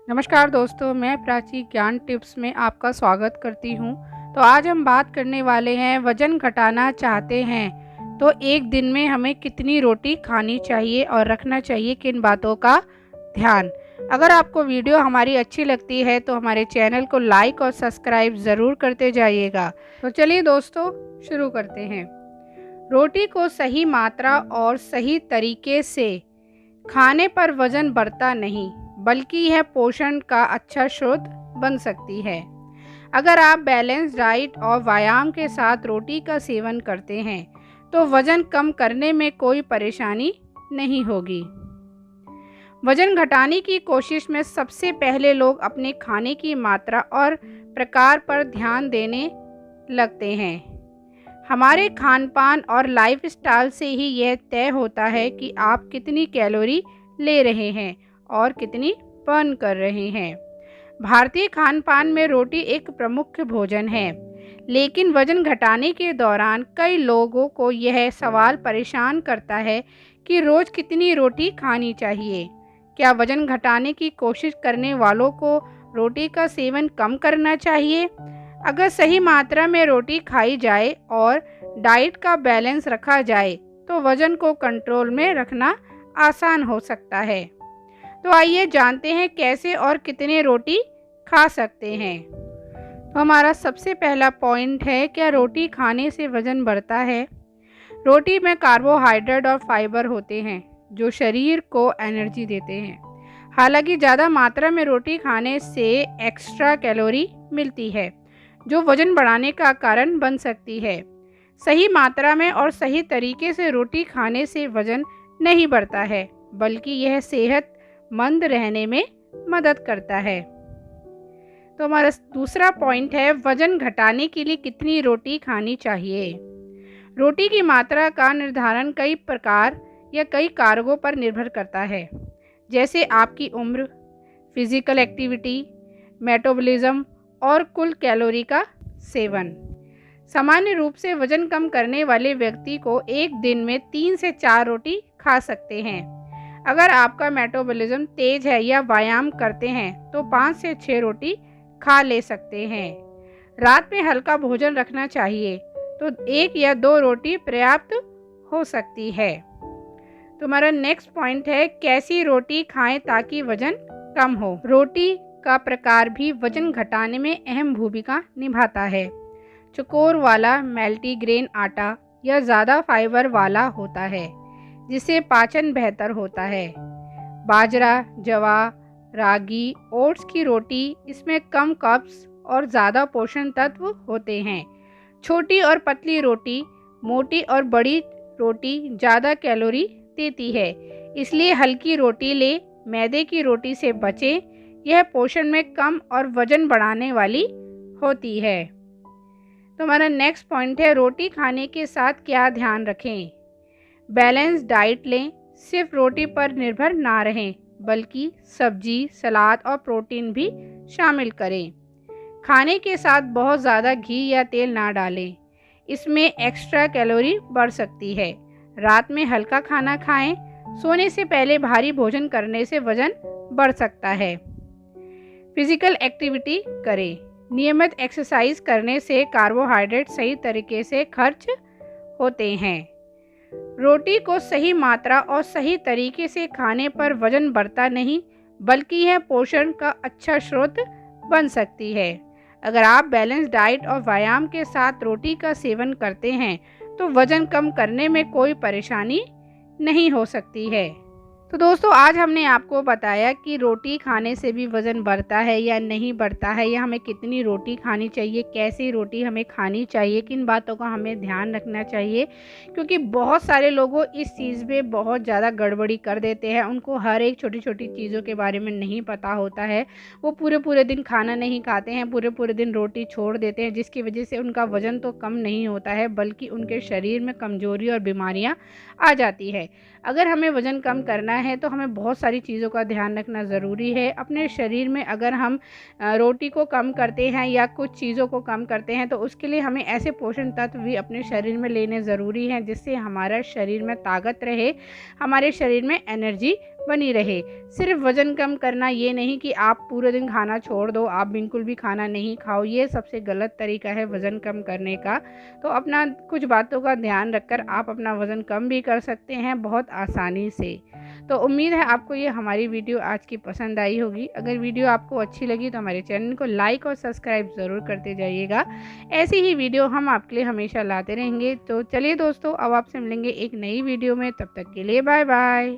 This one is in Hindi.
नमस्कार दोस्तों, मैं प्राची ज्ञान टिप्स में आपका स्वागत करती हूँ। तो आज हम बात करने वाले हैं, वज़न घटाना चाहते हैं तो एक दिन में हमें कितनी रोटी खानी चाहिए और रखना चाहिए किन बातों का ध्यान। अगर आपको वीडियो हमारी अच्छी लगती है तो हमारे चैनल को लाइक और सब्सक्राइब ज़रूर करते जाइएगा। तो चलिए दोस्तों, शुरू करते हैं। रोटी को सही मात्रा और सही तरीके से खाने पर वज़न बढ़ता नहीं, बल्कि यह पोषण का अच्छा स्रोत बन सकती है। अगर आप बैलेंस डाइट और व्यायाम के साथ रोटी का सेवन करते हैं तो वज़न कम करने में कोई परेशानी नहीं होगी। वज़न घटाने की कोशिश में सबसे पहले लोग अपने खाने की मात्रा और प्रकार पर ध्यान देने लगते हैं। हमारे खान-पान और लाइफस्टाइल से ही यह तय होता है कि आप कितनी कैलोरी ले रहे हैं और कितनी बर्न कर रहे हैं। भारतीय खान-पान में रोटी एक प्रमुख भोजन है, लेकिन वज़न घटाने के दौरान कई लोगों को यह सवाल परेशान करता है कि रोज़ कितनी रोटी खानी चाहिए। क्या वज़न घटाने की कोशिश करने वालों को रोटी का सेवन कम करना चाहिए? अगर सही मात्रा में रोटी खाई जाए और डाइट का बैलेंस रखा जाए तो वज़न को कंट्रोल में रखना आसान हो सकता है। तो आइए जानते हैं कैसे और कितने रोटी खा सकते हैं। तो हमारा सबसे पहला पॉइंट है, क्या रोटी खाने से वज़न बढ़ता है? रोटी में कार्बोहाइड्रेट और फाइबर होते हैं जो शरीर को एनर्जी देते हैं। हालांकि ज़्यादा मात्रा में रोटी खाने से एक्स्ट्रा कैलोरी मिलती है जो वज़न बढ़ाने का कारण बन सकती है। सही मात्रा में और सही तरीके से रोटी खाने से वज़न नहीं बढ़ता है, बल्कि यह सेहतमंद रहने में मदद करता है। तो हमारा दूसरा पॉइंट है, वज़न घटाने के लिए कितनी रोटी खानी चाहिए? रोटी की मात्रा का निर्धारण कई प्रकार या कई कारकों पर निर्भर करता है, जैसे आपकी उम्र, फिजिकल एक्टिविटी, मेटाबॉलिज्म और कुल कैलोरी का सेवन। सामान्य रूप से वज़न कम करने वाले व्यक्ति को एक दिन में 3 से 4 रोटी खा सकते हैं। अगर आपका मेटाबॉलिज्म तेज है या व्यायाम करते हैं तो 5 से 6 रोटी खा ले सकते हैं। रात में हल्का भोजन रखना चाहिए तो 1 या 2 रोटी पर्याप्त हो सकती है। तो हमारा नेक्स्ट पॉइंट है, कैसी रोटी खाएं ताकि वज़न कम हो? रोटी का प्रकार भी वज़न घटाने में अहम भूमिका निभाता है। चौकोर वाला मल्टीग्रेन आटा या ज़्यादा फाइबर वाला होता है, जिससे पाचन बेहतर होता है। बाजरा, जवा, रागी, ओट्स की रोटी, इसमें कम कार्ब्स और ज़्यादा पोषण तत्व होते हैं। छोटी और पतली रोटी, मोटी और बड़ी रोटी ज़्यादा कैलोरी देती है, इसलिए हल्की रोटी ले। मैदे की रोटी से बचें, यह पोषण में कम और वज़न बढ़ाने वाली होती है। तो हमारा नेक्स्ट पॉइंट है, रोटी खाने के साथ क्या ध्यान रखें? बैलेंस डाइट लें, सिर्फ रोटी पर निर्भर ना रहें, बल्कि सब्जी, सलाद और प्रोटीन भी शामिल करें। खाने के साथ बहुत ज़्यादा घी या तेल ना डालें, इसमें एक्स्ट्रा कैलोरी बढ़ सकती है। रात में हल्का खाना खाएं, सोने से पहले भारी भोजन करने से वज़न बढ़ सकता है। फिजिकल एक्टिविटी करें, नियमित एक्सरसाइज करने से कार्बोहाइड्रेट सही तरीके से खर्च होते हैं। रोटी को सही मात्रा और सही तरीके से खाने पर वज़न बढ़ता नहीं, बल्कि यह पोषण का अच्छा स्रोत बन सकती है। अगर आप बैलेंस डाइट और व्यायाम के साथ रोटी का सेवन करते हैं तो वज़न कम करने में कोई परेशानी नहीं हो सकती है। तो दोस्तों, आज हमने आपको बताया कि रोटी खाने से भी वज़न बढ़ता है या नहीं बढ़ता है, या हमें कितनी रोटी खानी चाहिए, कैसी रोटी हमें खानी चाहिए, किन बातों का हमें ध्यान रखना चाहिए। क्योंकि बहुत सारे लोगों इस चीज़ में बहुत ज़्यादा गड़बड़ी कर देते हैं, उनको हर एक छोटी छोटी चीज़ों के बारे में नहीं पता होता है। वो पूरे पूरे दिन खाना नहीं खाते हैं, पूरे पूरे दिन रोटी छोड़ देते हैं, जिसकी वजह से उनका वज़न तो कम नहीं होता है, बल्कि उनके शरीर में कमज़ोरी और बीमारियाँ आ जाती है। अगर हमें वज़न कम करना है तो हमें बहुत सारी चीज़ों का ध्यान रखना ज़रूरी है। अपने शरीर में अगर हम रोटी को कम करते हैं या कुछ चीज़ों को कम करते हैं तो उसके लिए हमें ऐसे पोषण तत्व भी अपने शरीर में लेने ज़रूरी हैं जिससे हमारा शरीर में ताकत रहे, हमारे शरीर में एनर्जी बनी रहे। सिर्फ वज़न कम करना ये नहीं कि आप पूरे दिन खाना छोड़ दो, आप बिल्कुल भी खाना नहीं खाओ, ये सबसे गलत तरीका है वज़न कम करने का। तो अपना कुछ बातों का ध्यान रखकर आप अपना वज़न कम भी कर सकते हैं बहुत आसानी से। तो उम्मीद है आपको ये हमारी वीडियो आज की पसंद आई होगी। अगर वीडियो आपको अच्छी लगी तो हमारे चैनल को लाइक और सब्सक्राइब ज़रूर करते जाइएगा। ऐसी ही वीडियो हम आपके लिए हमेशा लाते रहेंगे। तो चलिए दोस्तों, अब आपसे मिलेंगे एक नई वीडियो में, तब तक के लिए बाय बाय।